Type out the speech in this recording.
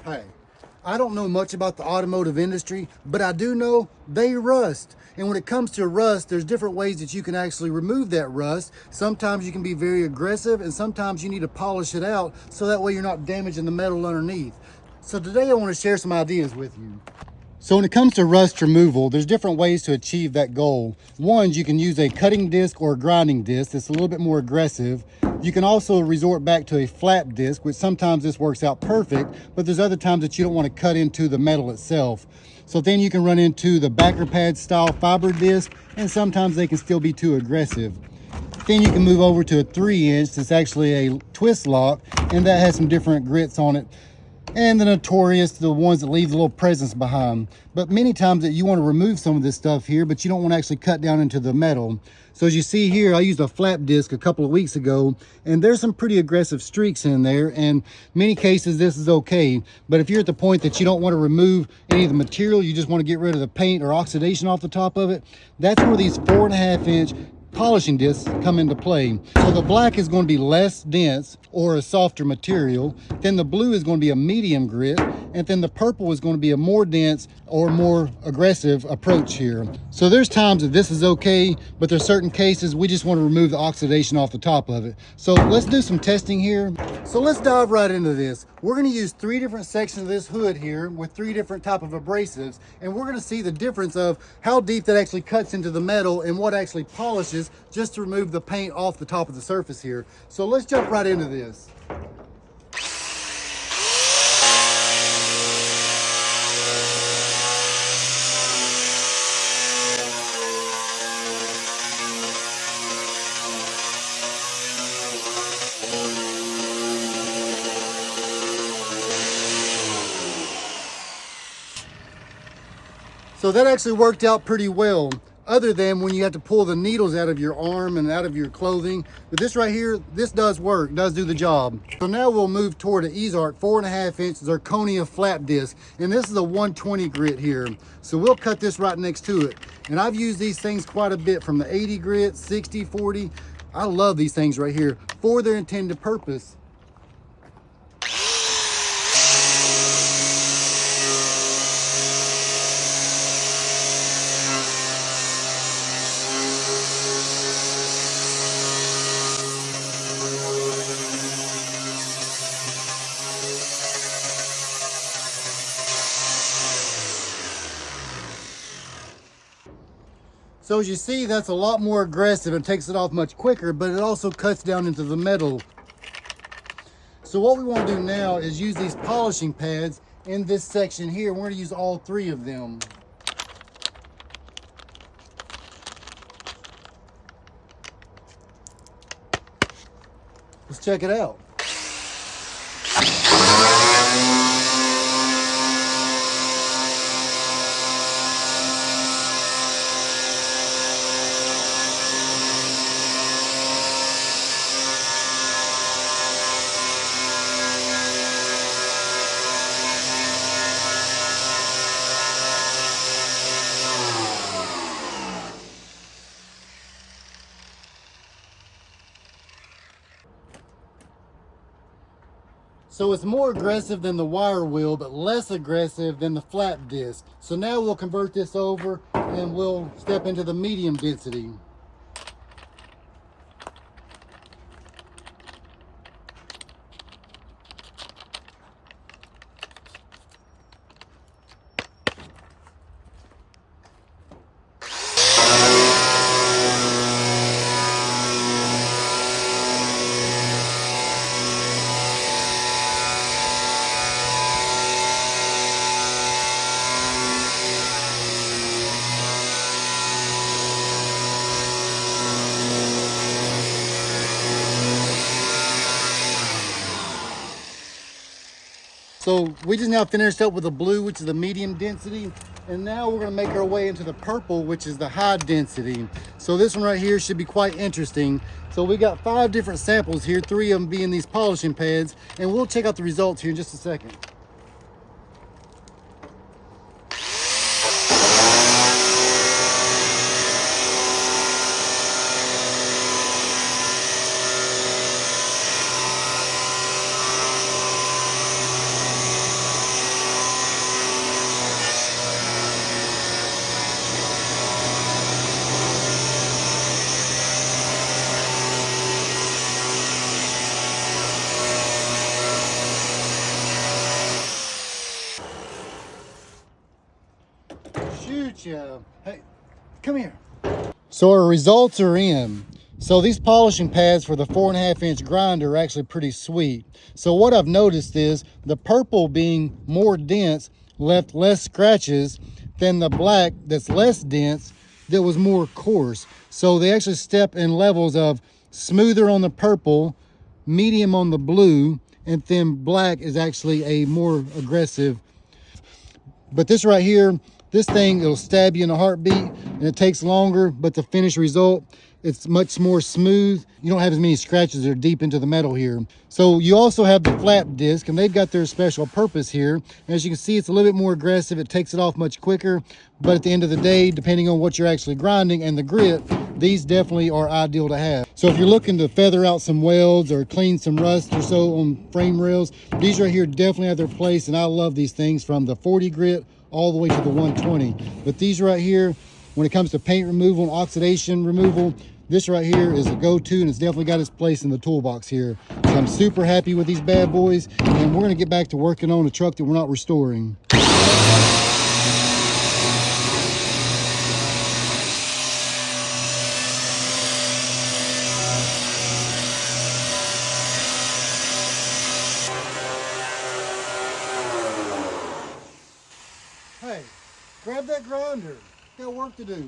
Hey, I don't know much about the automotive industry, but I do know they rust. And when it comes to rust, there's different ways that you can actually remove that rust. Sometimes you can be very aggressive, and sometimes you need to polish it out so that way you're not damaging the metal underneath. So today I want to share some ideas with you. So when it comes to rust removal, there's different ways to achieve that goal. One, you can use a cutting disc or a grinding disc that's a little bit more aggressive. You can also resort back to a flat disc, which sometimes this works out perfect, but there's other times that you don't want to cut into the metal itself. So then you can run into the backer pad style fiber disc, and sometimes they can still be too aggressive. Then you can move over to a 3-inch that's actually a twist lock, and that has some different grits on it. And the notorious, the ones that leave the little presence behind. But many times that you want to remove some of this stuff here, but you don't want to actually cut down into the metal. So as you see here, I used a flap disc a couple of weeks ago, and there's some pretty aggressive streaks in there. And many cases this is okay. But if you're at the point that you don't want to remove any of the material, you just want to get rid of the paint or oxidation off the top of it, that's where these 4.5-inch polishing discs come into play. So the black is going to be less dense or a softer material, then the blue is going to be a medium grit, and then the purple is going to be a more dense or more aggressive approach here. So there's times that this is okay, but there's certain cases we just want to remove the oxidation off the top of it. So let's do some testing here. So let's dive right into this. We're going to use 3 different sections of this hood here with 3 different type of abrasives, and we're going to see the difference of how deep that actually cuts into the metal and what actually polishes just to remove the paint off the top of the surface here. So let's jump right into this. So that actually worked out pretty well, other than when you have to pull the needles out of your arm and out of your clothing. But this right here, this does work, does do the job. So now we'll move toward an Ezark 4.5-inch zirconia flat disc. And this is a 120 grit here. So we'll cut this right next to it. And I've used these things quite a bit, from the 80 grit, 60, 40. I love these things right here for their intended purpose. So as you see, that's a lot more aggressive and takes it off much quicker, but it also cuts down into the metal. So what we want to do now is use these polishing pads in this section here. We're going to use all 3 of them. Let's check it out. So it's more aggressive than the wire wheel, but less aggressive than the flat disc. So now we'll convert this over and we'll step into the medium density. So we just now finished up with the blue, which is the medium density. And now we're gonna make our way into the purple, which is the high density. So this one right here should be quite interesting. So we got 5 different samples here, 3 of them being these polishing pads, and we'll check out the results here in just a second. shoot you. Hey, come here. So our results are in. So these polishing pads for the 4.5 inch grinder are actually pretty sweet. So what I've noticed is the purple being more dense left less scratches than the black that's less dense that was more coarse. So they actually step in levels of smoother on the purple, medium on the blue, and then black is actually a more aggressive. But this right here, this thing, it'll stab you in a heartbeat, and it takes longer, but the finished result, it's much more smooth. You don't have as many scratches that are deep into the metal here. So you also have the flap disc, and they've got their special purpose here. And as you can see, it's a little bit more aggressive. It takes it off much quicker, but at the end of the day, depending on what you're actually grinding and the grit, these definitely are ideal to have. So if you're looking to feather out some welds or clean some rust or so on frame rails, these right here definitely have their place, and I love these things from the 40 grit all the way to the 120. But these right here, when it comes to paint removal and oxidation removal, this right here is a go-to, and it's definitely got its place in the toolbox here. So I'm super happy with these bad boys, and we're gonna get back to working on a truck that we're not restoring. Hey, grab that grinder. Got work to do.